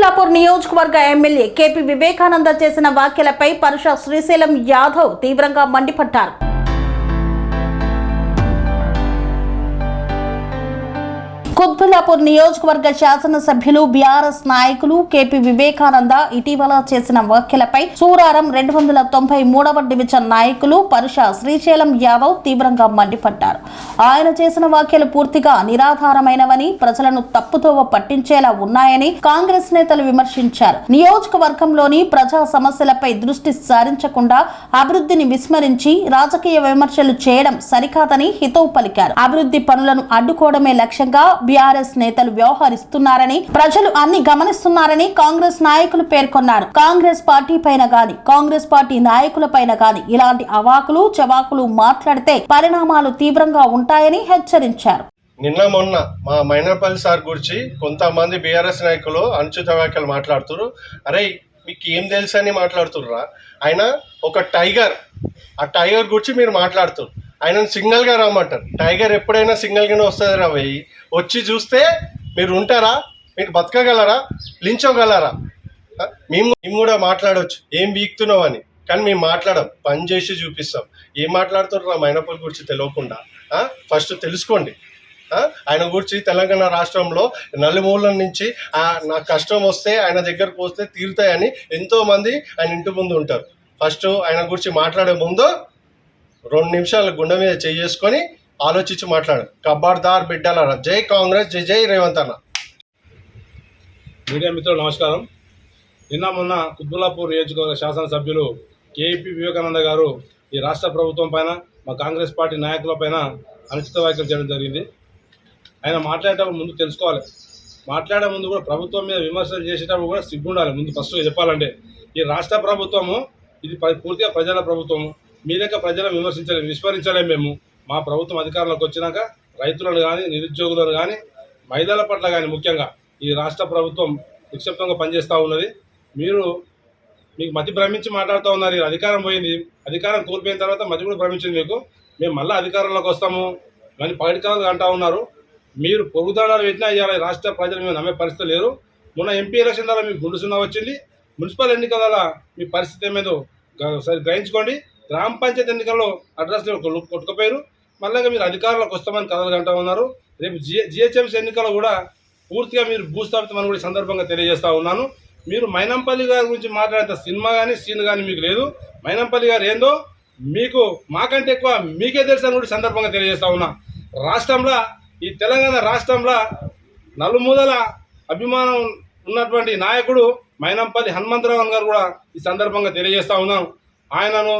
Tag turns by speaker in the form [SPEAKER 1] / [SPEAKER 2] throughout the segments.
[SPEAKER 1] కుత్బుల్లాపూర్ నియోజకవర్గ MLA KP Vivekananda చేసిన వ్యాఖ్యలపై పరుష శ్రీశైలం యాదవ్ తీవ్రంగా మండిపడ్డారు. కుత్బుల్లాపూర్ నియోజకవర్గ శాసనసభ్యులు బీఆర్ఎస్ నాయకులు కేపీ వివేకానంద ఇటీవల చేసిన వ్యాఖ్యలపై సూరారం 293వ డివిజన్ నాయకులు పరుష శ్రీశైలం యాదవ్ తీవ్రంగా మండిపడ్డారు. ఆయన చేసిన వ్యాఖ్యలు పూర్తిగా నిరాధారమైనవని, ప్రజలను తప్పుదోవ పట్టించేలా ఉన్నాయని కాంగ్రెస్ నేతలు విమర్శించారు. నియోజకవర్గంలోని ప్రజా సమస్యలపై దృష్టి సారించకుండా అభివృద్ధిని విస్మరించి రాజకీయ విమర్శలు చేయడం సరికాదని హితవు పలికారు. అభివృద్ధి పనులను అడ్డుకోవడమే లక్ష్యంగా బీఆర్ఎస్ నేతలు వ్యవహరిస్తున్నారని, ప్రజలు అన్ని గమనిస్తున్నారని కాంగ్రెస్ నాయకులు పేర్కొన్నారు. కాంగ్రెస్ పార్టీ పైన గాని, కాంగ్రెస్ పార్టీ నాయకుల పైన గాని ఇలాంటి అవాకులు చవాకులు మాట్లాడితే పరిణామాలు తీవ్రంగా ఉంటాయని హెచ్చరించారు.
[SPEAKER 2] నిన్న మొన్న మా మైనపల్లి సార్ గురించి కొంతమంది బీఆర్ఎస్ నాయకులు అనుచిత వ్యాఖ్యలు మాట్లాడుతున్నారు. అరే మీకు ఏం తెలుసు అని మాట్లాడుతుర్రా? ఆయన ఒక టైగర్, ఆ టైగర్ గురించి మీరు మాట్లాడుతున్నారు. ఆయనను సింగిల్గా రమ్మంటారు. టైగర్ ఎప్పుడైనా సింగిల్గానే వస్తుంది రా. వచ్చి చూస్తే మీరు ఉంటారా? మీరు బతకగలరా? లించగలరా? మేము కూడా మాట్లాడవచ్చు ఏం వీక్తున్నావు అని, కానీ మేము మాట్లాడం, పని చేసి చూపిస్తాం. ఏం మాట్లాడుతున్నారు మైనపల్లి గురించి తెలియకుండా? ఫస్ట్ తెలుసుకోండి. ఆయన గురించి తెలంగాణ రాష్ట్రంలో నలుమూలల నుంచి నా కష్టం వస్తే ఆయన దగ్గరకు వస్తే తీరుతాయని ఎంతోమంది ఆయన ఇంటి ముందు ఉంటారు. ఫస్ట్ ఆయన గురించి మాట్లాడే ముందు 2 నిమిషాలు గుండె మీద చేసుకొని ఆలోచించి మాట్లాడు. కబార్దార్ బిడ్డలారా. జై కాంగ్రెస్, జై జై రేవంత్ అన్న.
[SPEAKER 3] మీడియా మిత్రులు నమస్కారం. నిన్న మొన్న కుత్బుల్లాపూర్ నియోజకవర్గ శాసనసభ్యులు కేపీ వివేకానంద గారు ఈ రాష్ట్ర ప్రభుత్వం పైన, మా కాంగ్రెస్ పార్టీ నాయకుల పైన అనుచిత వ్యాఖ్యలు చేయడం జరిగింది. ఆయన మాట్లాడేటప్పుడు ముందు తెలుసుకోవాలి. మాట్లాడే ముందు కూడా ప్రభుత్వం మీద విమర్శలు చేసేటప్పుడు కూడా సిగ్గుండాలి. ముందు ఫస్ట్గా చెప్పాలంటే ఈ రాష్ట్ర ప్రభుత్వము ఇది పూర్తిగా ప్రజల ప్రభుత్వము. మీ లెక్క ప్రజలను విస్మరించలేము మేము. మా ప్రభుత్వం అధికారంలోకి వచ్చినాక రైతులను కానీ, నిరుద్యోగులను కానీ, మహిళల పట్ల కానీ ముఖ్యంగా ఈ రాష్ట్ర ప్రభుత్వం నిక్షిప్తంగా పనిచేస్తూ ఉన్నది. మీకు మతి భ్రమించి మాట్లాడుతూ ఉన్నారు. ఈ అధికారం పోయింది, అధికారం కోల్పోయిన తర్వాత మతి కూడా భ్రమించింది మీకు. మేము మళ్ళీ అధికారంలోకి వస్తాము కానీ పగటికాలు అంటూ ఉన్నారు. మీరు పొరుగుదాడాలు పెట్టినా ఇవాళ రాష్ట్ర ప్రజలు మేము నమ్మే పరిస్థితి లేరు. మొన్న ఎంపీ ఎలక్షన్ ద్వారా మీకు గుండు సున్నా వచ్చింది. మున్సిపల్ ఎన్నికల మీ పరిస్థితి ఏమేదో సరి గ్రహించుకోండి. గ్రామ పంచాయతీ ఎన్నికల్లో అడ్రస్లు కొట్టుకుపోయారు. మళ్ళీ మీరు అధికారంలోకి వస్తామని కథలు అంటూ ఉన్నారు. రేపు జిహెచ్ఎంసీ ఎన్నికల్లో కూడా పూర్తిగా మీరు భూస్థాపితమని కూడా సందర్భంగా తెలియజేస్తూ ఉన్నాను. మీరు మైనంపల్లి గారి గురించి మాట్లాడే సినిమా కానీ సీన్ కానీ మీకు లేదు. మైనంపల్లి గారు ఏందో మీకు మాకంటే ఎక్కువ మీకే తెలుసు అని కూడా సందర్భంగా తెలియజేస్తూ ఉన్నా. రాష్ట్రంలో, ఈ తెలంగాణ రాష్ట్రంలో నలుమూలల అభిమానం ఉన్నటువంటి నాయకుడు మైనంపల్లి హనుమంతరావు గారు కూడా ఈ సందర్భంగా తెలియజేస్తూ ఉన్నాను. ఆయనను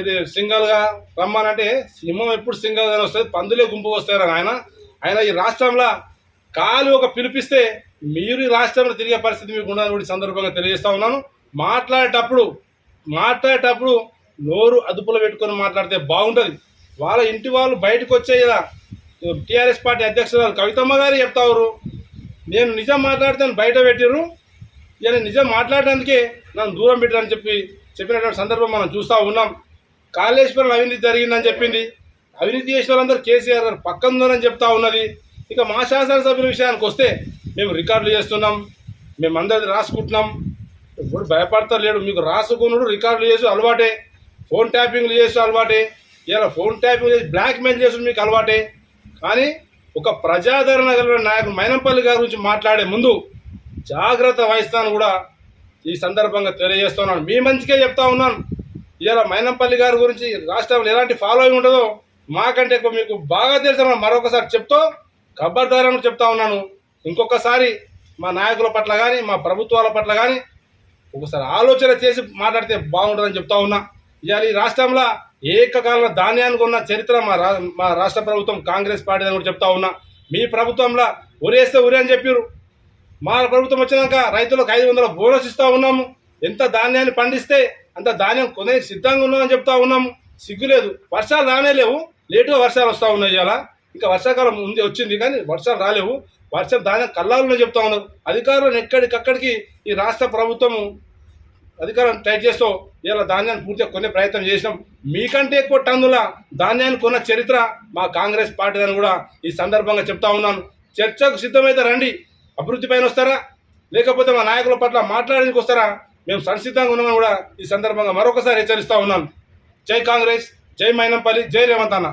[SPEAKER 3] ఇది సింగల్గా రమ్మానంటే సింహం ఎప్పుడు సింగల్గానే వస్తుంది, పందులే గుంపు వస్తాయి ఆయన ఈ రాష్ట్రంలో కాలు ఒక పిలిపిస్తే మీరు ఈ రాష్ట్రంలో తిరిగే పరిస్థితి మీకు ఉండాలని కూడా సందర్భంగా తెలియజేస్తూ ఉన్నాను. మాట్లాడేటప్పుడు నోరు అదుపులో పెట్టుకొని మాట్లాడితే బాగుంటుంది. వాళ్ళ ఇంటి వాళ్ళు బయటకు వచ్చే ఇలా టీఆర్ఎస్ పార్టీ అధ్యక్షురాలు కవితమ్మ గారు చెప్తారు, నేను నిజం మాట్లాడితే బయట పెట్టిర్రు, ఇలా నిజం మాట్లాడడానికే నన్ను దూరం పెట్టారని చెప్పినటువంటి సందర్భం మనం చూస్తూ ఉన్నాం. కాళేశ్వరం అవినీతి జరిగిందని చెప్పింది. అవినీతి చేసిన వాళ్ళందరూ కేసీఆర్ గారు పక్కన చెప్తా ఉన్నది. ఇక మా శాసనసభ్యుల విషయానికి వస్తే మేము రికార్డులు చేస్తున్నాం, మేము అందరిది రాసుకుంటున్నాం. ఇప్పుడు భయపడతా లేడు. మీకు రాసుకున్నాడు, రికార్డులు చేసి అలవాటే, ఫోన్ ట్యాపింగ్లు చేసి అలవాటే, ఇలా ఫోన్ ట్యాపింగ్ చేసి బ్లాక్మెయిల్ చేసి మీకు అలవాటే. కానీ ఒక ప్రజాదరణ కలిగిన నాయకుడు మైనంపల్లి గారి గురించి మాట్లాడే ముందు జాగ్రత్త వహిస్తాను కూడా ఈ సందర్భంగా తెలియజేస్తున్నాను. మీ మంచిగా చెప్తా ఉన్నాను. ఇలా మైనంపల్లి గారి గురించి రాష్ట్రంలో ఎలాంటి ఫాలోయింగ్ ఉంటుందో మాకంటే ఎక్కువ మీకు బాగా తెలుసు. మరొకసారి చెప్తూ ఖబర్దారని చెప్తా ఉన్నాను. ఇంకొకసారి మా నాయకుల పట్ల కానీ, మా ప్రభుత్వాల పట్ల కానీ ఒకసారి ఆలోచన చేసి మాట్లాడితే బాగుంటుందని చెప్తా ఉన్నా. ఇవాళ ఈ రాష్ట్రంలో ఏకకాలంలో ధాన్యానికి ఉన్న చరిత్ర మా రాష్ట్ర ప్రభుత్వం కాంగ్రెస్ పార్టీ అని కూడా చెప్తా ఉన్నా. మీ ప్రభుత్వంలో ఉరేస్తే ఉరే అని చెప్పారు. మా ప్రభుత్వం వచ్చినాక రైతులకు 500 బోనస్ ఇస్తూ ఉన్నాము. ఎంత ధాన్యాన్ని పండిస్తే అంత ధాన్యం కొనే సిద్ధంగా ఉన్నామని చెప్తా ఉన్నాము. సిగ్గులేదు. వర్షాలు రానే లేవు, లేటుగా వర్షాలు వస్తూ ఉన్నాయి. ఇవాళ ఇంకా వర్షాకాలం ముందే వచ్చింది కానీ వర్షాలు రాలేవు. వర్షం ధాన్యం కల్లాలని చెప్తా ఉన్నారు. అధికారులను ఎక్కడికక్కడికి ఈ రాష్ట్ర ప్రభుత్వము అధికారం టైట్ చేస్తూ ఇలా ధాన్యాన్ని పూర్తిగా కొనే ప్రయత్నం చేసినాం. మీకంటే ఎక్కువ టన్నుల ధాన్యాన్ని కొన్న చరిత్ర మా కాంగ్రెస్ పార్టీ అని కూడా ఈ సందర్భంగా చెప్తా ఉన్నాను. చర్చకు సిద్ధమైతే రండి. అభివృద్ధి పైన వస్తారా? లేకపోతే మా నాయకుల పట్ల మాట్లాడడానికి వస్తారా? మేము సంసిద్ధంగా ఉన్నామని కూడా ఈ సందర్భంగా మరొకసారి హెచ్చరిస్తూ ఉన్నాం. జై కాంగ్రెస్, జై మైనంపల్లి, జై రేవంత్ అన్న.